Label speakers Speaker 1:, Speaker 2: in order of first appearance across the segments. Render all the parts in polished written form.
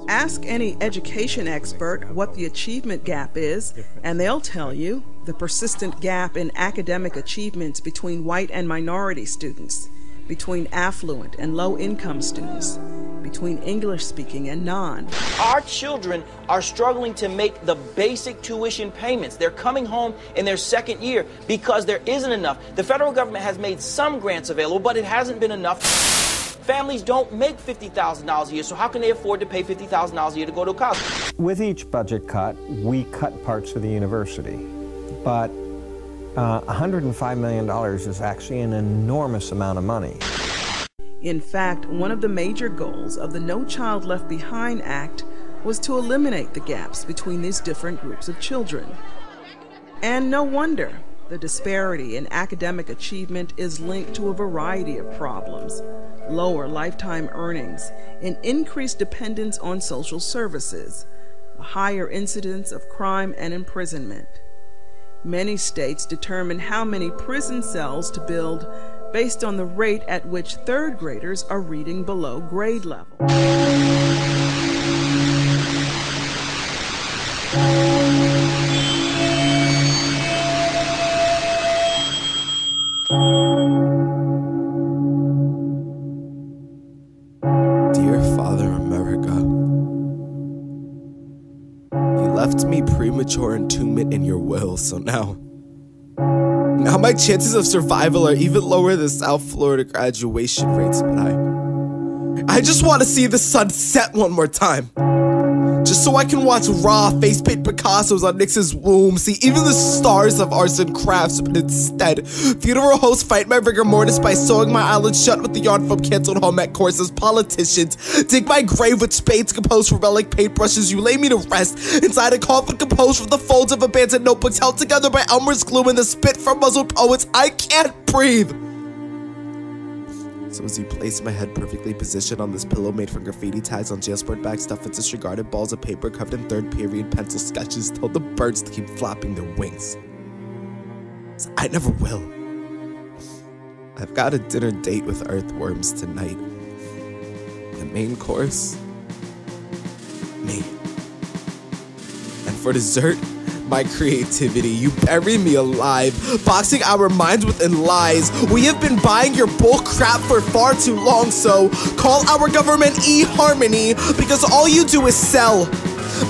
Speaker 1: Ask any education expert what the achievement gap is, and they'll tell you the persistent gap in academic achievements between white and minority students, between affluent and low-income students, between English-speaking and non.
Speaker 2: Our children are struggling to make the basic tuition payments. They're coming home in their second year because there isn't enough. The federal government has made some grants available, but it hasn't been enough. Families don't make $50,000 a year, so how can they afford to pay $50,000 a year to go to college?
Speaker 3: With each budget cut, we cut parts of the university, but $105 million is actually an enormous amount of money.
Speaker 1: In fact, one of the major goals of the No Child Left Behind Act was to eliminate the gaps between these different groups of children. And no wonder. The disparity in academic achievement is linked to a variety of problems: lower lifetime earnings, an increased dependence on social services, a higher incidence of crime and imprisonment. Many states determine how many prison cells to build based on the rate at which third graders are reading below grade level.
Speaker 4: Dear Father America, you left me premature entombment in your will, so now my chances of survival are even lower than South Florida graduation rates, but I just want to see the sun set one more time. Just so I can watch raw face-paint Picassos on Nix's womb, see even the stars of arts and crafts, but instead, funeral hosts fight my rigor mortis by sewing my eyelids shut with the yarn from canceled home ec courses. Politicians dig my grave with spades composed from relic paintbrushes. You lay me to rest inside a coffin composed from the folds of abandoned notebooks held together by Elmer's glue and the spit from muzzled poets. I can't breathe. So as you place my head perfectly positioned on this pillow made from graffiti tags on jailsport bags stuffed with disregarded balls of paper covered in third period pencil sketches, told the birds to keep flapping their wings. So I never will. I've got a dinner date with earthworms tonight. The main course, me. And for dessert, my creativity. You bury me alive, boxing our minds within lies. We have been buying your bull crap for far too long, so call our government eHarmony, because all you do is sell.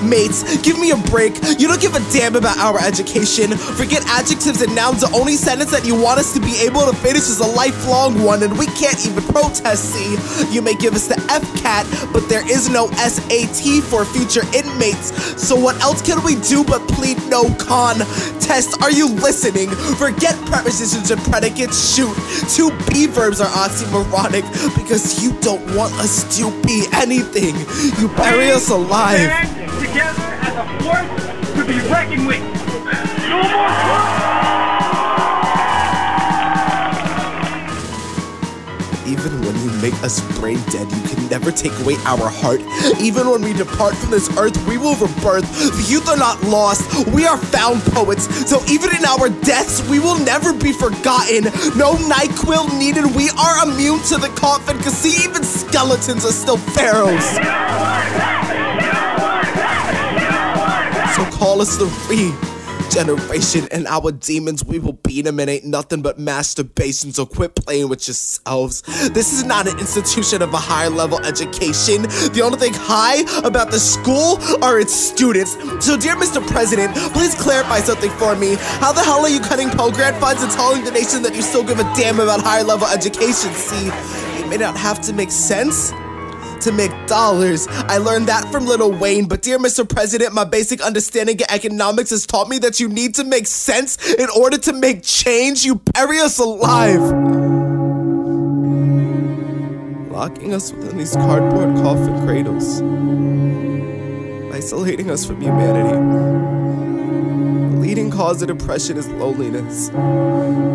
Speaker 4: Mates, give me a break. You don't give a damn about our education. Forget adjectives and nouns. The only sentence that you want us to be able to finish is a lifelong one, and we can't even protest, see? You may give us the FCAT, but there is no SAT for future inmates. So what else can we do but plead no contest? Are you listening? Forget prepositions and predicates. Shoot, to be verbs are oxymoronic because you don't want us to be anything. You bury us alive.
Speaker 5: Together as a force to be reckoned with. No more.
Speaker 4: Even when you make us brain dead, you can never take away our heart. Even when we depart from this earth, we will rebirth. The youth are not lost. We are found poets. So even in our deaths, we will never be forgotten. No NyQuil needed. We are immune to the coffin, cause see, even skeletons are still pharaohs. So call us the regeneration, and our demons, we will beat them. It ain't nothing but masturbation, so quit playing with yourselves. This is not an institution of a higher level education. The only thing high about the school are its students. So dear Mr. President, please clarify something for me. How the hell are you cutting Pell Grant funds and telling the nation that you still give a damn about higher level education? See, it may not have to make sense to make dollars. I learned that from Lil Wayne, but dear Mr. President, my basic understanding of economics has taught me that you need to make sense in order to make change. You bury us alive, locking us within these cardboard coffin cradles, isolating us from humanity, leading leading cause of depression is loneliness.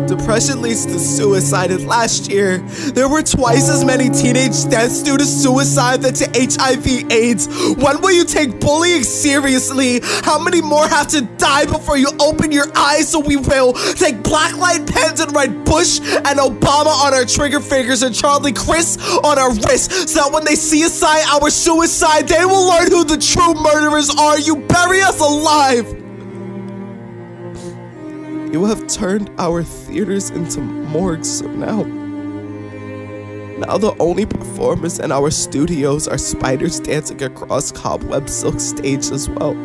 Speaker 4: Depression leads to suicide, and last year, there were twice as many teenage deaths due to suicide than to HIV/AIDS. When will you take bullying seriously? How many more have to die before you open your eyes? So we will take blacklight pens and write Bush and Obama on our trigger fingers and Charlie Chris on our wrists, so that when they see us sign our suicide, they will learn who the true murderers are. You bury us alive. You have turned our theaters into morgues, so now the only performers in our studios are spiders dancing across cobweb silk stage as well.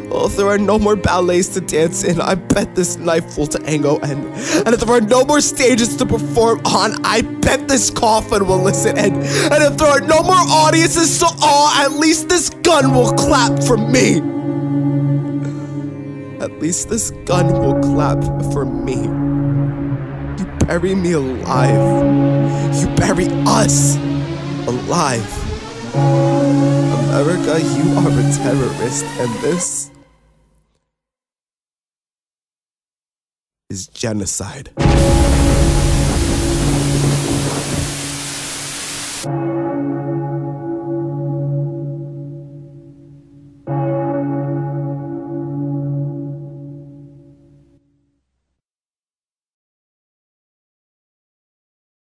Speaker 4: Well, if there are no more ballets to dance in, I bet this knife will tango end. And if there are no more stages to perform on, I bet this coffin will listen in. And if there are no more audiences to awe, at least this gun will clap for me. At least this gun will clap for me. You bury me alive. You bury us alive. America, you are a terrorist, and this is genocide.